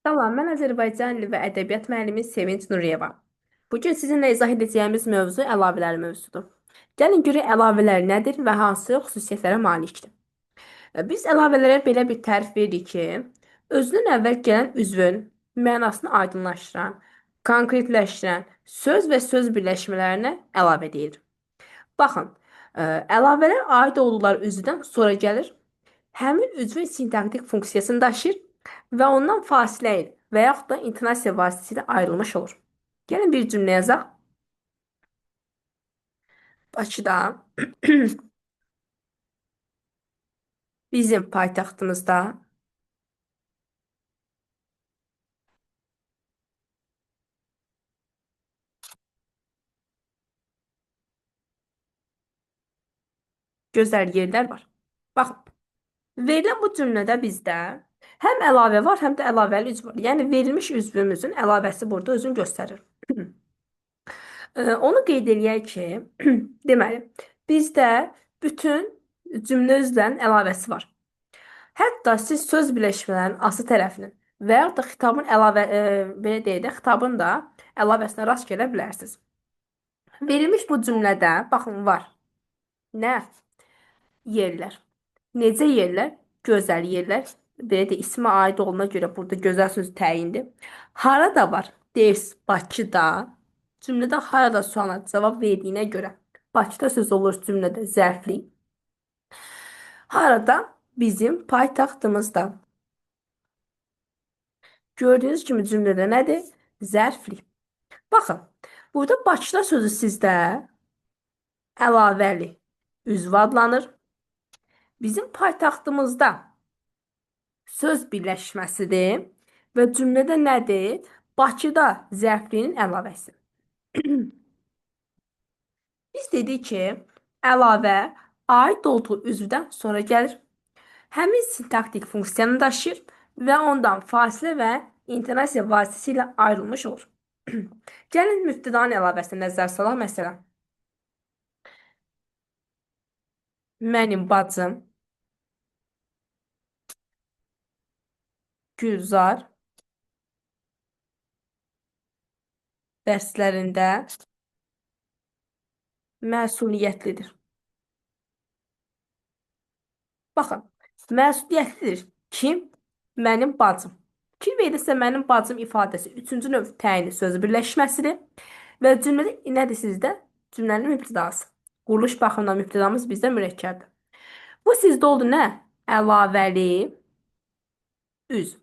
Salam, mən Azərbaycan dili və ədəbiyyat müəllimi Sevinç Nuriyeva. Bugün sizinlə izah edəcəyimiz mövzu əlavələr mövzusudur. Gəlin görək əlavələr nədir və hansı xüsusiyyətlərə malikdir. Biz əlavələrə belə bir tərif veririk ki, özünün əvvəl gələn üzvün mənasını aydınlaşdıran, konkretləşdirən söz və söz birləşmələrinə əlavə deyilir. Baxın, əlavələr aid olduqları üzvdən sonra gəlir. Həmin üzvün sintaktik funksiyasını daşıyır və ondan fasilə ilə və yaxud da intonasiya vasitəsilə ayrılmış olur. Gəlin bir cümlə yazaq. Bakıda bizim paytaxtımızda gözəl yerlər var. Baxın, verilən bu cümlədə bizdə həm əlavə var, həm də əlavəli üzv var. Yəni verilmiş üzvümüzün əlavəsi burada özünü göstərir. Onu qeyd eləyək ki, deməli, bizdə bütün cümlə üzvlərinin əlavəsi var. Hətta siz söz birləşmələrinin aslı tərəfinin və yaxud da xitabın belə deyək də, xitabın da əlavəsinə rast gələ bilərsiniz. Verilmiş bu cümlədə, baxın, var. Nə? Yerlər. Necə yerlər? Gözəl yerlər. Belə də ismə aid olduğuna görə burada gözəl söz təyindir. Harada var? Deyirsiniz, Bakıda. Cümlədə harada sualına cavab verdiyinə görə Bakıda söz olur cümlədə zərfli. Harada? Bizim paytaxtımızda. Gördüyünüz kimi cümlədə nədir? Zərfli. Baxın, burada Bakıda sözü sizdə əlavəli üzv adlanır. Bizim paytaxtımızda söz birləşməsidir və cümlədə nədir? Bakıda zərflinin əlavəsi. Biz dedik ki, əlavə aid olduğu üzvdən sonra gəlir. Həmin sintaktik funksiyanı daşıyır və ondan fasilə və intonasiya vasitəsilə ayrılmış olur. Gəlin mübtədanın əlavəsinə nəzər salaq. Məsələn, mənim bacım Gülzar dərslərində məsuliyyətlidir. Baxın, məsuliyyətlidir. Kim? Mənim bacım. Kim verirsə mənim bacım ifadəsi üçüncü növ təyinli söz birləşməsidir və cümlədə nədir sizdə? Cümlənin mübtədası. Quruluş baxımından mübtədamız bizdə mürəkkəbdir. Bu sizdə oldu nə? Əlavəli üz.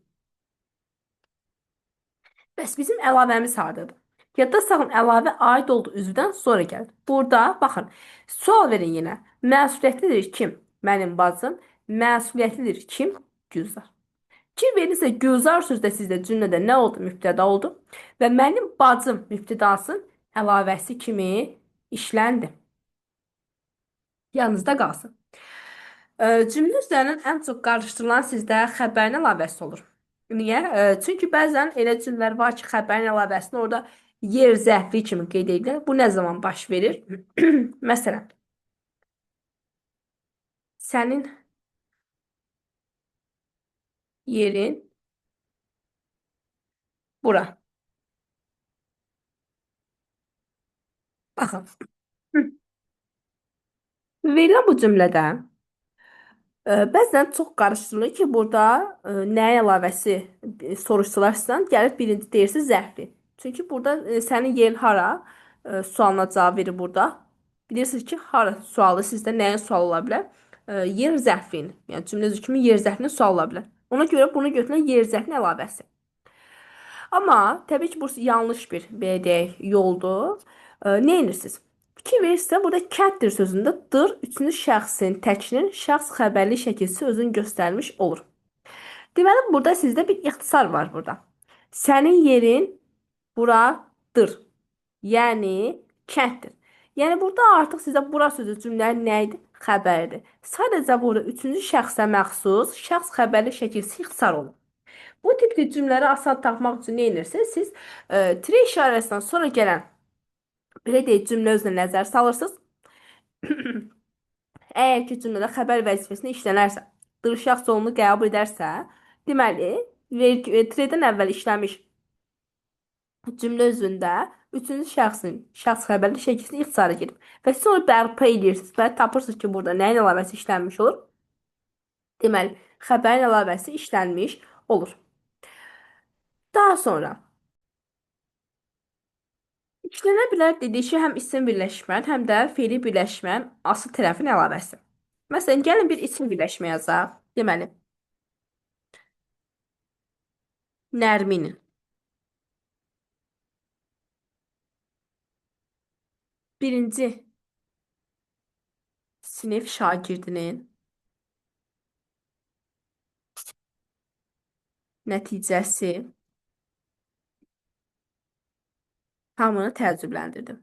Bəs bizim əlavəmiz hardadır? Yadda salın, əlavə aid olduğu üzvdən sonra gəlir. Burada, baxın, sual verin yenə. Məsuliyyətlidir kim? Mənim bacım. Məsuliyyətlidir kim? Gülzar. Kim verirsə Gülzar sözdə sizdə cümlədə nə oldu? Mübtəda oldu. Və mənim bacım mübtədasının əlavəsi kimi işləndi. Yanınızda qalsın. Cümlə üzərinin ən çox qarışdırılan sizdə xəbərin əlavəsi olur. Niyə? Çünki bəzən elə cümlələr var ki, xəbərin əlavəsini orada yer zərfli kimi qeyd edirlər. Bu nə zaman baş verir? Məsələn, sənin yerin bura. Baxın. Verilən bu cümlədə bəzən çox qarışdırılır ki, burada nəyin əlavəsi soruşsalar sizdən, gəlib birinci deyirsiniz zərfli. Çünki burada sənin yerin hara sualına cavab verir burada. Bilirsiniz ki, hara sualı sizdə nəyin sualı ola bilər? Yer zərfinin, yəni cümlə üzrə kimi yer zərfinin sualı ola bilər. Ona görə bunu götürən yer zərfinin əlavəsi. Amma təbii ki, bu yanlış bir belə deyək, yoldur. Nə edirsiniz? Kim verirsə, burada kətdir sözündə dır, üçüncü şəxsin, təkinin şəxs xəbərli şəkilsi özünü göstərmiş olur. Deməli, burada sizdə bir ixtisar var burada. Sənin yerin buradır. Yəni, kənddir. Yəni, burada artıq sizə bura sözü cümlənin nə idi? Xəbəridir. Sadəcə burada üçüncü şəxsə məxsus şəxs xəbərli şəkilsi ixtisar olur. Bu tipli cümlələri asan tapmaq üçün nə edirsiniz? Siz tire işarəsindən sonra gələn belə deyək, cümlə özünə nəzər salırsınız. Əgər ki, cümlədə xəbər vəzifəsində işlənərsə, dır şəxs onu qəbul edərsə, deməli, T-dən əvvəl işləmiş cümlə özündə üçüncü şəxsin şəxs xəbərli şəkildə ixtisara girib. Və siz onu bərpa edirsiniz və tapırsınız ki, burada nəyin əlavəsi işlənmiş olur? Deməli, xəbərin əlavəsi işlənmiş olur. Daha sonra işlənə bilər dedik ki, həm isim birləşmən, həm də fe'li birləşmən asıl tərəfin əlavəsi. Məsələn, gəlin bir isim birləşmə yazaq. Deməli, Nərmin. Birinci sinif şagirdinin nəticəsi hamını təəccübləndirdi.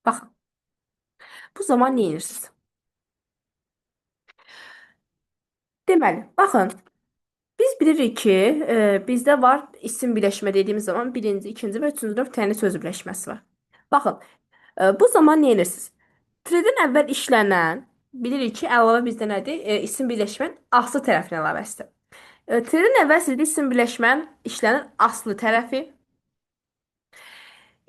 Baxın, bu zaman nə edirsiniz? Deməli, baxın, biz bilirik ki, bizdə var isim birləşmə dediyimiz zaman birinci, ikinci və üçüncü növ tənis söz birləşməsi var. Baxın, bu zaman nə edirsiniz? T-dən əvvəl işlənən, bilirik ki, əlavə bizdə nədir? İsim birləşmən aslı tərəfin əlavəsidir. T-dən əvvəl sizdə isim birləşmən işlənən aslı tərəfi.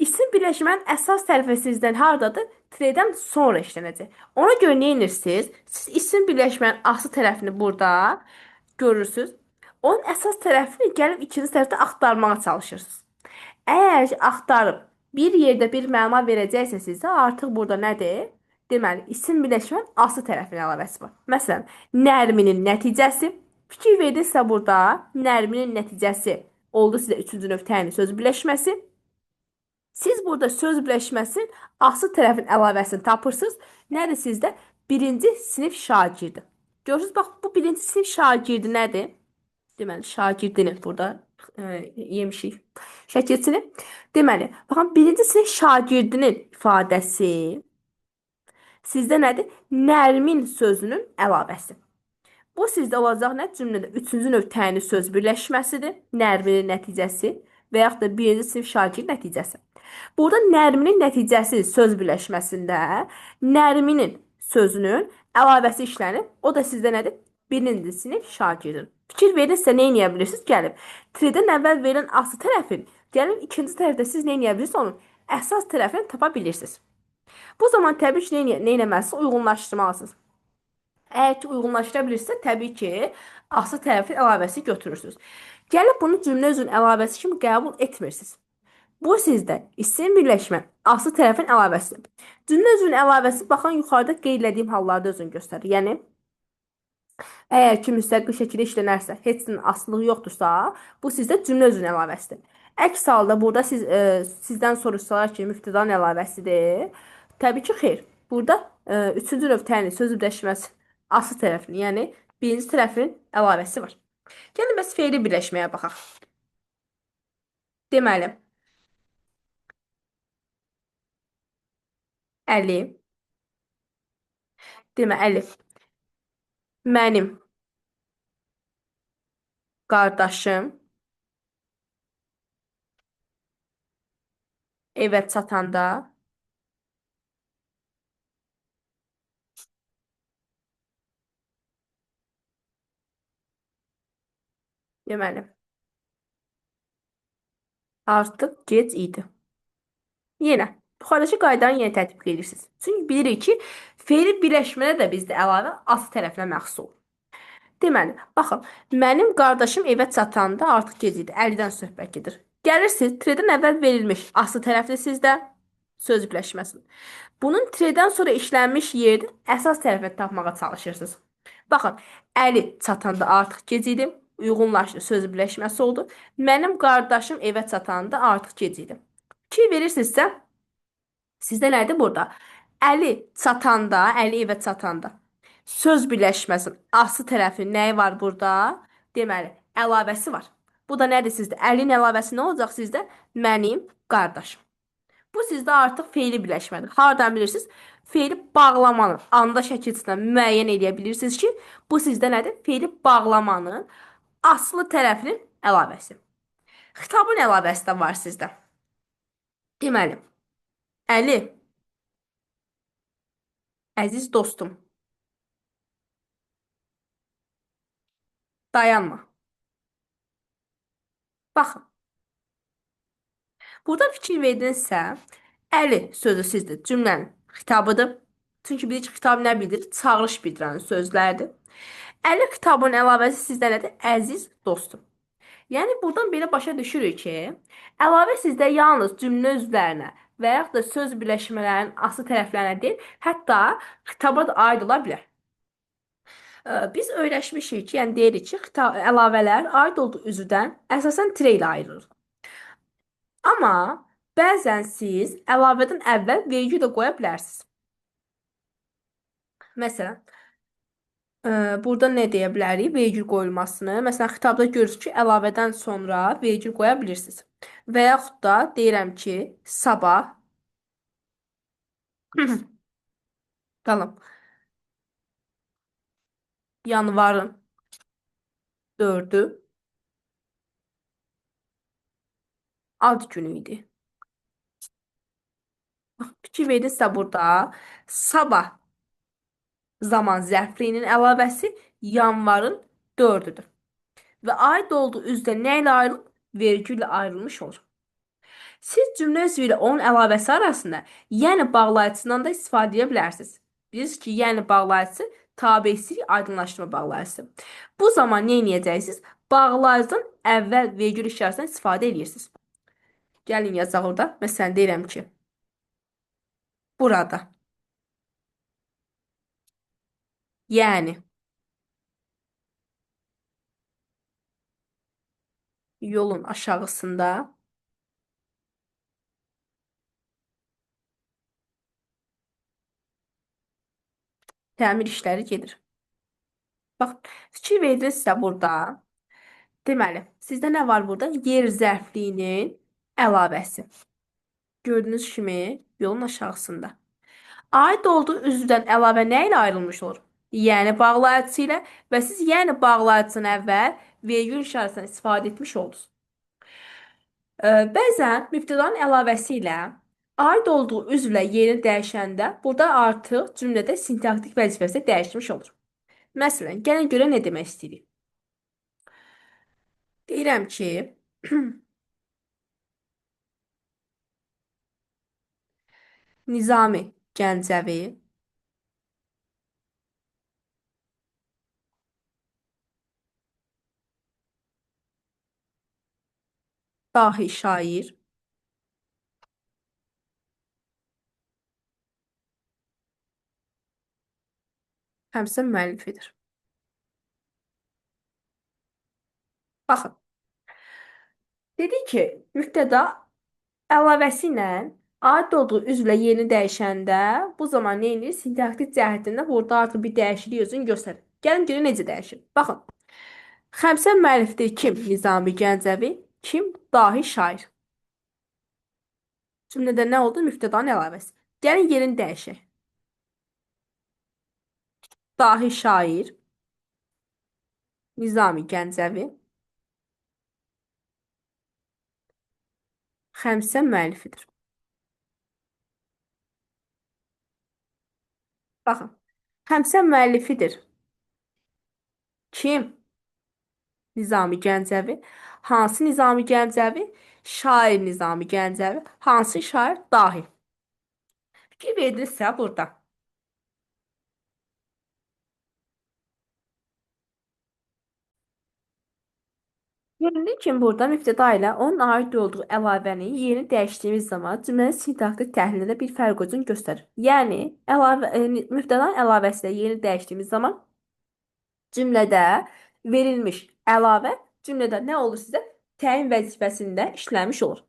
İsim birləşmənin əsas tərəfi sizdən hardadır? T-dən sonra işlənəcək. Ona görə nə edirsiniz? Siz isim birləşmənin aslı tərəfini burada görürsünüz. Onun əsas tərəfini gəlib ikinci tərəfdə axtarmağa çalışırsınız. Əgər ki, axtarıb bir yerdə bir məna verəcəksə sizə, artıq burada nədir? Deməli, isim birləşmənin aslı tərəfinin əlavəsi var. Məsələn, Nərminin nəticəsi. Fikir verdinizsə burada Nərminin nəticəsi oldu sizə üçüncü növ təyin söz birləşməsi. Siz burada söz birləşməsinin aslı tərəfin əlavəsini tapırsınız. Nədir sizdə? Birinci sinif şagirdi. Görürsünüz, bax, bu birinci sinif şagirdi nədir? Deməli, şagirdini burada yemişik şəkilçini. Deməli, baxın, birinci sinif şagirdinin ifadəsi sizdə nədir? Nərmin sözünün əlavəsi. Bu sizdə olacaq nə? Cümlədə üçüncü növ təyini söz birləşməsidir. Nərminin nəticəsi və yaxud da birinci sinif şagird nəticəsi. Burada Nərminin nəticəsi söz birləşməsində Nərminin sözünün əlavəsi işlənib. O da sizdə nədir? Birinci sinif şagirdin. Fikir verirsə nə edə bilirsiniz? Gəlib. T-dən əvvəl verilən aslı tərəfin, gəlib ikinci tərəfdə siz nə edə bilirsiniz? Onun əsas tərəfini tapa bilirsiniz. Bu zaman təbii ki, nə etməlisiniz? Uyğunlaşdırmalısınız. Əgər ki, uyğunlaşdıra bilirsə, təbii ki, aslı tərəfin əlavəsi götürürsünüz. Gəlib bunu cümlə özünün əlavəsi kimi qəbul etmirsiniz. Bu sizdə isim birləşmə aslı tərəfin əlavəsidir. Cümlə özünün əlavəsi baxın yuxarıda qeyd etdiyim hallarda özünü göstərir. Yəni əgər ki, müstəqil şəkildə işlənərsə, heç bir asılılığı yoxdursa, bu sizdə cümlə özünün əlavəsidir. Əks halda burada sizdən soruşsalar ki, mübtədanın əlavəsidir. Təbii ki, xeyr. Burada üçüncü növ təyin söz birləşməsi aslı tərəfin, yəni birinci tərəfin əlavəsi var. Gəlin bəs fe'li birləşməyə baxaq. Deməli, Əli, Əli, mənim qardaşım evə çatanda deməli, artıq gec idi. Yenə yuxarıdakı qaydanı yenə tətbiq edirsiniz. Çünki bilirik ki, fe'li birləşmədə də bizdə əlavə aslı tərəfinə məxsus olur. Deməli, baxın, mənim qardaşım evə çatanda artıq gec idi. Əlidən söhbət gedir. Gəlirsiniz, T-dən əvvəl verilmiş aslı tərəfli sizdə söz birləşməsi. Bunun T-dən sonra işlənmiş yeri əsas tərəfini tapmağa çalışırsınız. Baxın, Əli çatanda artıq gec idi. Uyğunlaşdı, söz birləşməsi oldu. Mənim qardaşım evə çatanda artıq gec idi. Fikir verirsinizsə, sizdə nədir burada? Əli çatanda, Əli evə çatanda. Söz birləşməsinin aslı tərəfi nəyi var burada? Deməli, əlavəsi var. Bu da nədir sizdə? Əlin əlavəsi nə olacaq sizdə? Mənim qardaşım. Bu sizdə artıq fe'li birləşmədir. Hardan bilirsiniz? Fe'li bağlamanın anda şəkilçisindən müəyyən edə bilirsiniz ki, bu sizdə nədir? Fe'li bağlamanın aslı tərəfinin əlavəsi. Xitabın əlavəsi də var sizdə. Deməli, Əli, əziz dostum. Dayanma. Baxın, burada fikir verdinizsə, əli sözü sizdir. Cümlənin xitabıdır. Çünki bilirik ki, xitab nə bildirir? Çağırış bildirən sözlərdir. Əli xitabının əlavəsi sizdə nədir? Əziz dostum. Yəni buradan belə başa düşürük ki, əlavə sizdə yalnız cümlə üzvlərinə və yaxud da söz birləşmələrinin asıl tərəflərinə deyil, hətta xitaba da aid ola bilər. Biz öyrəşmişik ki, yəni deyirik ki, əlavələr aid olduğu üzvdən əsasən tire ilə ayrılır. Amma bəzən siz əlavədən əvvəl vergül də qoya bilərsiniz. Məsələn, burada nə deyə bilərik? Vergül qoyulmasını. Məsələn, xitabda görürsünüz ki, əlavədən sonra vergül qoya bilirsiniz. Və yaxud da deyirəm ki, sabah qalım. Yanvarın 4-ü ad günü idi. Fikir verirsə burada sabah zaman zərfliyinin əlavəsi yanvarın 4-üdür. Və aid olduğu üzdə nə ilə ayrılıb? Vergüllə ayrılmış olur. Siz cümlə üzvü ilə onun əlavəsi arasında yəni bağlayıcısından da istifadə edə bilərsiniz. Bilirsiniz ki, yəni bağlayıcısı tabesilik aydınlaşdırma bağlayıcısı. Bu zaman nə edəcəksiniz? Bağlayıcıdan əvvəl vergül işarəsindən istifadə edirsiniz. Gəlin yazaq orada. Məsələn, deyirəm ki, burada. Yəni yolun aşağısında təmir işləri gedir. Bax, fikir verirsinizsə burada. Deməli, sizdə nə var burada? Yer zərfliyinin əlavəsi. Gördüyünüz kimi yolun aşağısında. Aid olduğu üzvdən əlavə nə ilə ayrılmış olur? Yəni bağlayıcısı ilə və siz yəni bağlayıcısından əvvəl vergül işarəsindən istifadə etmiş oldunuz. Bəzən mübtədanın əlavəsi ilə aid olduğu üzvlə yeri dəyişəndə burada artıq cümlədə sintaktik vəzifəsi dəyişmiş olur. Məsələn, gəlin görə nə demək istəyirik? Deyirəm ki, Nizami Gəncəvi dahi şair həmsə müəllifidir. Baxın, dedi ki, mübtəda əlavəsi ilə aid olduğu üzvlə yerini dəyişəndə bu zaman nə edir? Sintaktik cəhətdən burada artıq bir dəyişiklik özünü göstərir. Gəlin görək necə dəyişir. Baxın. Xəmsə müəllifdir kim? Nizami Gəncəvi. Kim? Dahi şair. Cümlədə nə oldu? Mübtədanın əlavəsi. Gəlin yerini dəyişək. Dahi şair. Nizami Gəncəvi. Xəmsə müəllifidir. Baxın. Xəmsə müəllifidir. Kim? Nizami Gəncəvi. Hansı Nizami Gəncəvi? Şair Nizami Gəncəvi. Hansı şair? Dahi. Fikir verilirsə burada. Göründüyü kimi burada mübtəda ilə onun aid olduğu əlavənin yerini dəyişdiyimiz zaman cümlənin sintaktik təhlilində bir fərq özünü göstərir. Yəni, mübtədanın əlavəsi ilə yerini dəyişdiyimiz zaman cümlədə verilmiş əlavə cümlədə nə olur sizə? Təyin vəzifəsində işləmiş olur.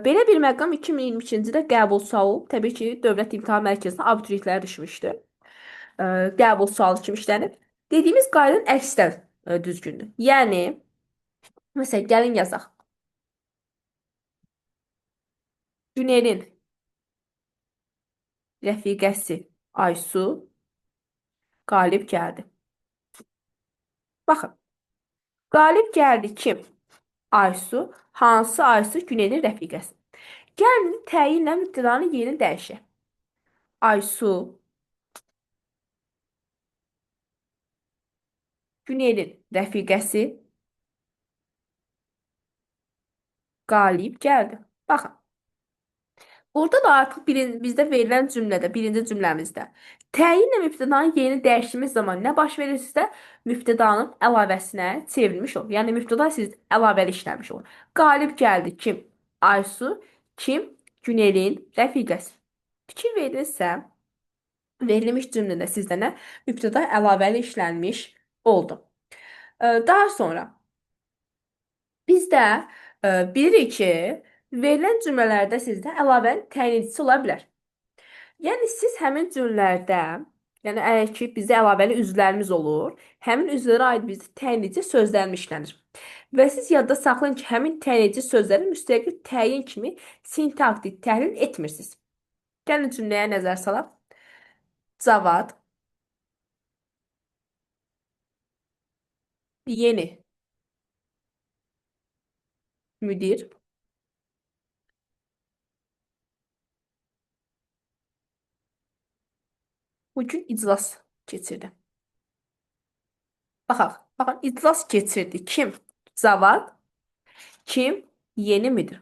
Belə bir məqam 2022-ci ildə qəbul sualı, təbii ki, Dövlət İmtahan Mərkəzinə abituriyentlərə düşmüşdü. Qəbul sualı kimi işlənib. Dediyimiz qaydanın əksdən düzgündür. Yəni, məsələn, gəlin yazaq. Günelin rəfiqəsi Aysu qalib gəldi. Baxın. Qalib gəldi kim? Aysu. Hansı Aysu? Günelin rəfiqəsi. Gəlin təyinlə mübtədanın yerini dəyişək. Aysu Günelin rəfiqəsi qalib gəldi. Baxın. Burada da artıq bizdə verilən cümlədə, birinci cümləmizdə təyinlə mübtədanın yerini dəyişdiyimiz zaman nə baş verir sizdə? Mübtədanın əlavəsinə çevrilmiş olur. Yəni mübtəda siz əlavəli işləmiş olur. Qalib gəldi kim? Aysu. Kim? Günelin rəfiqəsi. Fikir verirsə, verilmiş cümlədə sizdə nə? Mübtəda əlavəli işlənmiş oldu. Daha sonra bizdə bilirik ki, verilən cümlələrdə sizdə əlavənin təyin edicisi ola bilər. Yəni siz həmin cümlələrdə, yəni əgər ki, bizdə əlavəli üzvlərimiz olur, həmin üzvlərə aid bizdə təyin edici sözlərimiz işlənir. Və siz yadda saxlayın ki, həmin təyin edici sözləri müstəqil təyin kimi sintaktik təhlil etmirsiniz. Gəlin cümləyə nəzər salaq. Cavad yeni müdir bugün iclas keçirdi. Baxın, iclas keçirdi. Kim? Cavad. Kim? Yeni müdir.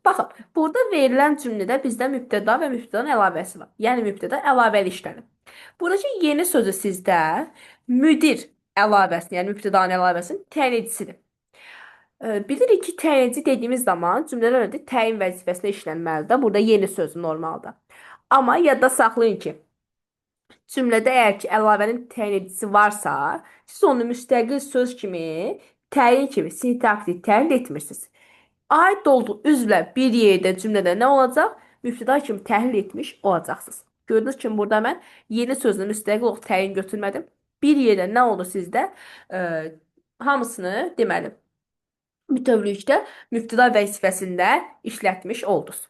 Baxın, burada verilən cümlədə bizdə mübtəda və mübtədanın əlavəsi var. Yəni mübtəda əlavəli işlənir. Buradakı yeni sözü sizdə müdir əlavəsini, yəni mübtədanın əlavəsinin təyin edicisidir. Bilirik ki, təyin edici dediyimiz zaman cümlələr önündə təyin vəzifəsində işlənməlidir. Burada yeni sözü normalda. Amma yadda saxlayın ki, cümlədə əgər ki, əlavənin təyin edicisi varsa, siz onu müstəqil söz kimi, təyin kimi sintaktik təyin etmirsiniz. Aid olduğu üzvlə bir yerdə cümlədə nə olacaq? Mübtəda kimi təhlil etmiş olacaqsınız. Gördünüz ki, burada mən yeni sözünü müstəqil olaraq təyin götürmədim. Bir yerdə nə oldu sizdə? Hamısını deməli bütövlükdə mübtəda vəzifəsində işlətmiş oldunuz.